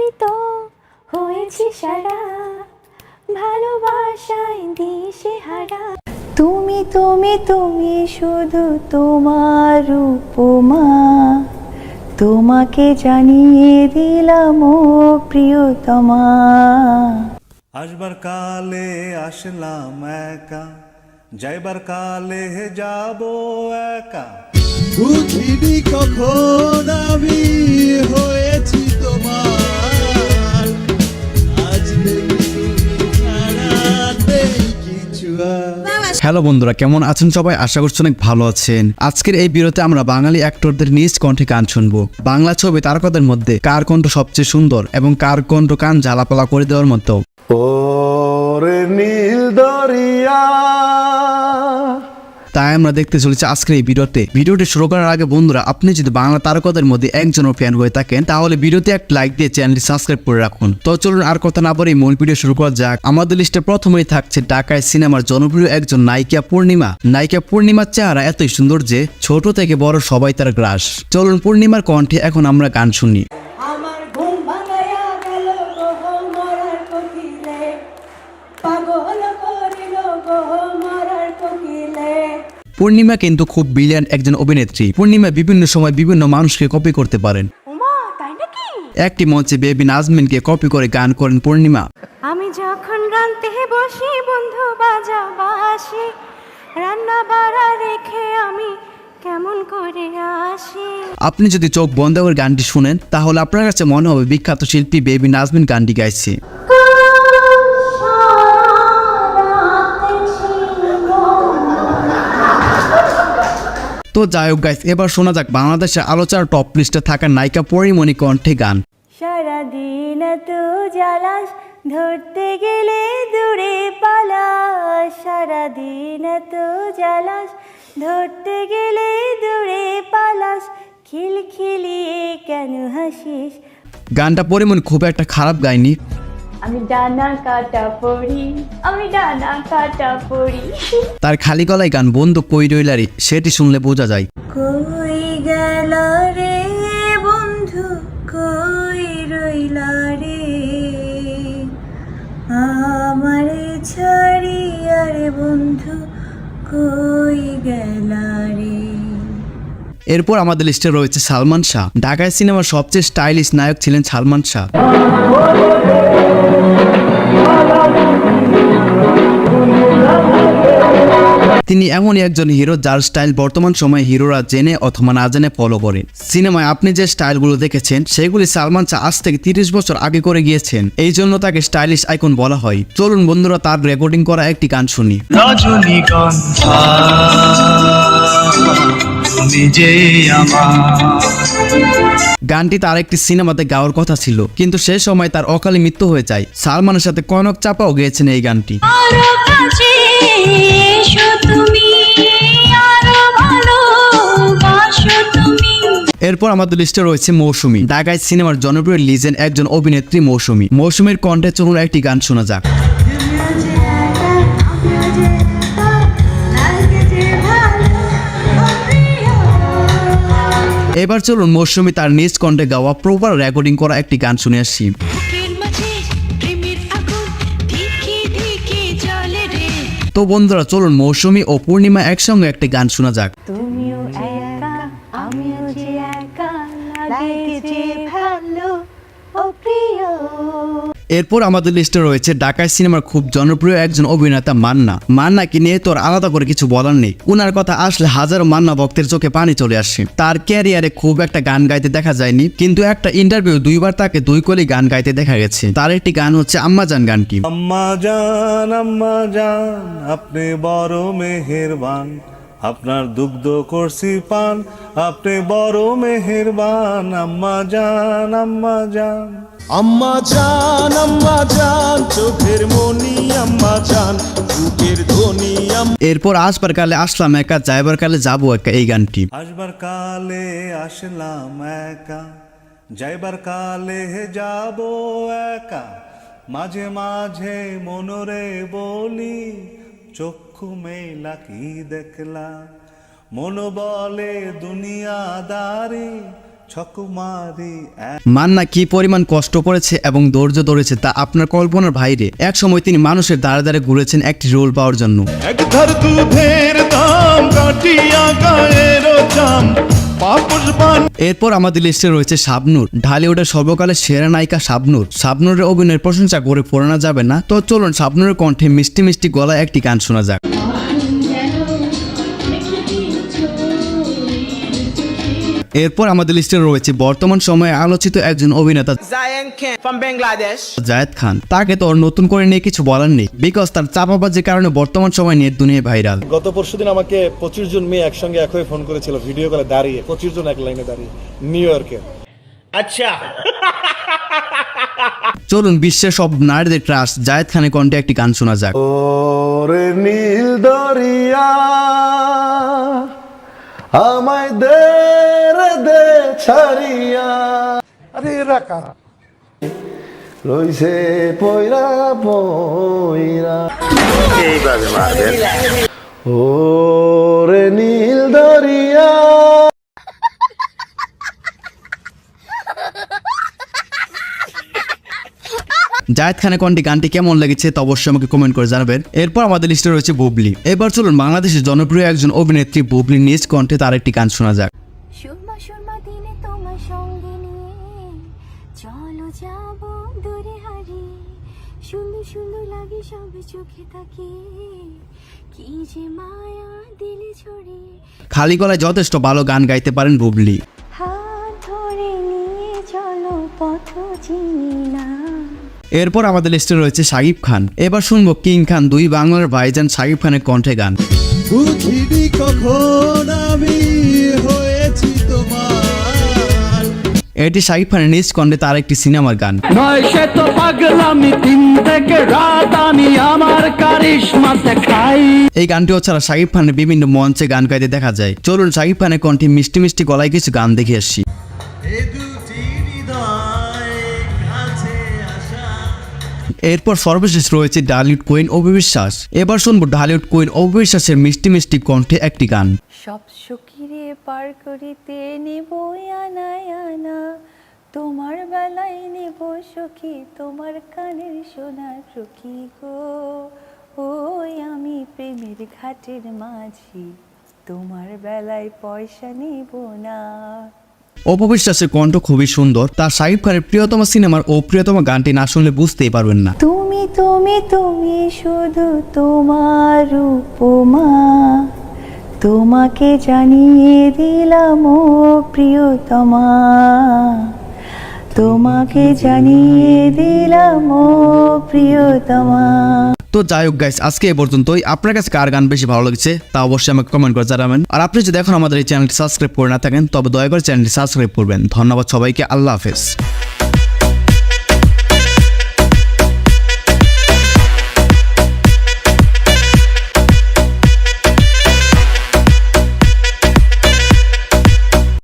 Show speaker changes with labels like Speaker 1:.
Speaker 1: আমি তো হয়েছি সারা ভালোবাসায় দিশেহারা। তুমি তুমি তুমি শুধু তোমার উপমা, তোমাকে জানিয়ে দিলাম ও প্রিয়তমা।
Speaker 2: আসবার কালে আসলাম একা, যাইবার কালে যাব একা।
Speaker 3: বুঝিনি কখন আমি হয়েছি তোমার, আজ দেখি তুমি ছাড়া নেই কিছু আর।
Speaker 4: হ্যালো বন্ধুরা, কেমন আছেন সবাই? আশা করছি অনেক ভালো আছেন। আজকের এই ভিডিওতে আমরা বাঙালি অ্যাক্টরদের নিজ কণ্ঠে গান শুনবো। বাংলা ছবি তারকাদের মধ্যে কার কণ্ঠ সবচেয়ে সুন্দর এবং কার কণ্ঠ কান ঝালাপালা করে দেওয়ার মতো।
Speaker 2: ওরে নীল দরিয়া।
Speaker 4: তাই আমরা দেখতে চলেছি আজকের এই ভিডিওটি শুরু করার আগে বন্ধুরা, আপনি যদি বাংলা তারকাদের মধ্যে একজনের ফ্যান হয়ে থাকেন তাহলে ভিডিওতে একটা লাইক দিয়ে চ্যানেলটি সাবস্ক্রাইব করে রাখুন। তো চলুন আর কথা না বলে মূল ভিডিও শুরু করা যাক। আমাদের লিস্টে প্রথমেই থাকছে ঢাকায় সিনেমার জনপ্রিয় একজন নায়িকা পূর্ণিমা। নায়িকা পূর্ণিমার চেহারা এতই সুন্দর যে ছোট থেকে বড় সবাই তার গ্রাস। চলুন পূর্ণিমার কণ্ঠে এখন আমরা গান শুনি।
Speaker 5: আমার ঘুম ভাঙাইয়া গেল গো মরার কোকিলে, পাগল করিল গো মরার কোকিলে।
Speaker 4: পূর্ণিমা কিন্তু খুব ব্রিলিয়ান্ট একজন অভিনেত্রী। পূর্ণিমা বিভিন্ন সময় বিভিন্ন মানুষকে কপি করতে পারেন।
Speaker 1: ওমা, তাই নাকি?
Speaker 4: একটি মঞ্চে বেবি নাজমিনকে কপি করে গান করেন পূর্ণিমা।
Speaker 1: আমি যখন রান্তে বসি বন্ধু বাজা বাসি, রান্না বাড়া রেখে আমি কেমন করে আসি।
Speaker 4: আপনি যদি চোখ বন্ধ করে গানটি শুনেন তাহলে আপনার কাছে মনে হবে বিখ্যাত শিল্পী বেবি নাজমিন গানটি গাইছে। তো যাই হোক গাইস, এবার শোনা যাক বাংলাদেশের আলোচনার টপ লিস্টে থাকা নায়িকা পরিমণি কণ্ঠে গান।
Speaker 1: সারাদিন তো জ্বালাস, ধরতে গেলে দূরে পালাস। সারাদিন তো জ্বালাস, ধরতে গেলে দূরে পালাস। খিলখিলিয়ে কেন হাসিস?
Speaker 4: গানটা পরিমণি খুব একটা খারাপ গায়নি।
Speaker 1: আমি ডানা কাটা পড়ি, আমি ডানা কাটা পড়ি।
Speaker 4: তার খালি গলায় গান বন্ধু কই রইলারি সেটি শুনলে বোঝা যায়।
Speaker 1: কই গেল রে বন্ধু, কই রইলা রে, আমারে ছাড়িয়া রে বন্ধু কই গেলা রে।
Speaker 4: এরপর আমাদের লিস্টে রয়েছে সালমান শাহ। ঢাকায় সিনেমার সবচেয়ে স্টাইলিশ নায়ক ছিলেন সালমান শাহ। তিনি এমনই একজন হিরো যার স্টাইল বর্তমান সময়ে হিরোরা জেনে অথবা না জেনে ফলো করে। সিনেমায় আপনি যে স্টাইলগুলো দেখেছেন সেগুলি সালমান শাহ আজ থেকে 30 বছর আগে করে গিয়েছেন, এই জন্য তাকে স্টাইলিশ আইকন বলা হয়। চলুন বন্ধুরা তার রেকর্ডিং করা একটি গান শুনি।
Speaker 3: রজনীগন্ধা তুমি যে আমার।
Speaker 4: গানটি তার একটি সিনেমাতে গাওয়ার কথা ছিল, কিন্তু সে সময় তার অকালে মৃত্যু হয়ে যায়। সালমানের সাথে কনক চাপাও গেয়েছেন এই গানটি।
Speaker 1: আরো কাছে এসো তুমি, আরো ভালোবাসো তুমি।
Speaker 4: এরপর আমাদের লিস্টে রয়েছে মৌসুমী। ঢাকায় সিনেমার জনপ্রিয় লিজেন্ড একজন অভিনেত্রী মৌসুমী। মৌসুমীর কণ্ঠে চলুন একটি গান শোনা যাক। এবার চলুন মৌসুমী তার নিজ কণ্ঠে গাওয়া প্রপার রেকর্ডিং করা একটি গান শুনে আসি। তো বন্ধুরা চলুন মৌসুমী ও পূর্ণিমা একসঙ্গে একটি গান শোনা যাক।
Speaker 1: তুমিও একা, আমিও যে একা, লাগে যে ভালো ও প্রিয়।
Speaker 4: এরপর আমাদের লিস্টে রয়েছে ঢাকায় সিনেমার খুব জনপ্রিয় একজন অভিনেতা মান্না। মান্নাকে নিয়ে তো আর আলাদা করে কিছু বলার নেই। উনার কথা আসলে হাজারো মান্না ভক্তের চোখে পানি চলে আসে। তার ক্যারিয়ারে খুব একটা গান গাইতে দেখা যায়নি, কিন্তু একটা ইন্টারভিউ 2বার তাকে 2 কলি গান গাইতে দেখা গেছে। তার একটি গান হচ্ছে আম্মাজান গানটি।
Speaker 2: আম্মা জান আপনি বড় মেহেরবান, আপনার দুগ্ধ করছি পান, আপনি বড় মেহেরবান। আম্মা জান
Speaker 3: আম্মা জান চোখের মনি, আম্মা জান বুকের ধ্বনি।
Speaker 4: এরপর আসবার কালে আসলাম একা, যাইবার কালে যাবো একা এই গানটি।
Speaker 2: আসবার কালে আসলাম একা, যাইবার কালে যাব একা। মাঝে মাঝে মনরে বলি, চক্ষু মেলা কি দেখলা, মন বলে দুনিয়াদারি, ছক মারি
Speaker 4: মান্না কি পরিমাণ কষ্ট করেছে এবং ধৈর্য ধরেছে তা আপনার কল্পনার বাইরে। এক সময় তিনি মানুষের দ্বারে দ্বারে ঘুরেছেন একটি রোল পাওয়ার জন্য।
Speaker 3: এক ধার দুধের দাম কাটিয়া গায়ের জাম পাপস বান।
Speaker 4: এরপর আমাদের লিস্টে রয়েছে শাবনূর, ঢালিউডের সর্বকালের সেরা নায়িকা শাবনূর। শাবনূরের অভিনয়ের প্রশংসা করে পড়ানো যাবে না, তো চলুন শাবনূরের কণ্ঠে মিষ্টি মিষ্টি গলায় একটি গান শোনা যাক। এরপর আমাদের লিস্টে রয়েছে বর্তমান সময়ে আলোচিত একজন অভিনেতা
Speaker 6: Zayn Khan from Bangladesh.
Speaker 4: Zayed Khan. তাকে তো ওর নতুন করে নিয়ে কিছু বলার নেই, বিকজ তার চাপাবাজির কারণে বর্তমান সময় নেট দুনিয়ায় ভাইরাল।
Speaker 7: গত পরশুদিন আমাকে 25 জন মেয়ে একসঙ্গে এক হয়ে ফোন করেছিল, ভিডিও কলে দাঁড়িয়ে 25 জন এক লাইনে দাঁড়িয়ে নিউ ইয়র্কে।
Speaker 4: চলুন বিশ্বের সব নারীদের ক্রাশ জায়েদ খানের কণ্ঠে একটি গান শোনা যাক।
Speaker 7: ওরে নীল দরিয়া আমায় দে রে দে ছাড়িয়া। আরে এরা কারা রইছে পয়রা পয়রা এইভাবে মারবেন। ওরে নীল দরিয়া।
Speaker 4: জায়েদ খানের কণ্ঠে গানটি কেমন লেগেছে তা অবশ্যই আমাকে কমেন্ট করে জানাবেন। এরপর আমাদের লিস্টে রয়েছে বুবলি। এবার চলুন বাংলাদেশের জনপ্রিয় একজন অভিনেত্রী বুবলি নিজ কণ্ঠে তার একটি গান শোনা যাক।
Speaker 1: সুরমা সুরমা দিনে তোমার সঙ্গে নিয়ে চলো যাব দূরে হারিয়ে, সুন্দর সুন্দর লাগে সব চোখে তাকে, কি যে মায়া দিলে ছড়িয়ে।
Speaker 4: খালি গলায় যথেষ্ট ভালো গান গাইতে পারেন বুবলি।
Speaker 1: হাত ধরে নিয়ে চলো পথ চিনি না।
Speaker 4: এরপর আমাদের লিস্টে রয়েছে শাকিব খান। এবার শুনবো কিং খান দুই বাংলার ভাইজান শাকিব খানের কণ্ঠে গান।
Speaker 3: বুঝিনি কখন আমি হয়েছি তোমার।
Speaker 4: এটি শাকিব খানের নিজ কণ্ঠে তার একটি সিনেমার গান।
Speaker 8: নয় সে তো পাগলামি, দিন থেকে রাত আমি আমার কারিশমা দেখাই।
Speaker 4: এই গানটিও ছাড়া শাকিব খানের বিভিন্ন মঞ্চে গান গাইতে দেখা যায়। চলুন শাকিব খানের কণ্ঠে মিষ্টি মিষ্টি গলায় কিছু গান দেখে আসি। এরপর সর্বশেষ রয়েছে ঢালিউড কুইন অপু বিশ্বাস। এবার শুনবো ঢালিউড কুইন অপু বিশ্বাসের মিষ্টি মিষ্টি কণ্ঠে একটি গান।
Speaker 5: সব সখীরে পার করিতে নেব আনায় আনা, তোমার বেলায় নেব সখী তোমার কানের সোনার সখী গো। ওই আমি প্রেমের ঘাটের মাঝি, তোমার বেলায় পয়সা নেব না।
Speaker 4: অপু বিশ্বাসের কণ্ঠ খুবই সুন্দর। তার শাকিব খানের প্রিয়তম সিনেমার ও প্রিয়তম গানটি না শুনলে বুঝতেই পারবেন না।
Speaker 5: তুমি তুমি তুমি শুধু তোমার উপমা, তোমাকে জানিয়ে দিলাম ও প্রিয়তমা, তোমাকে জানিয়ে দিলাম ও প্রিয়তমা।
Speaker 4: তো যাই হোক গাইস, আজকে এ পর্যন্তই। আপনার কাছে কার গান বেশি ভালো লাগছে তা অবশ্যই আমাকে কমেন্ট করে জানাবেন। আর আপনি যদি এখন আমাদের এই চ্যানেলটি সাবস্ক্রাইব করে না থাকেন তবে দয়া করে চ্যানেলটি সাবস্ক্রাইব করবেন। ধন্যবাদ সবাইকে, আল্লাহ হাফেজ।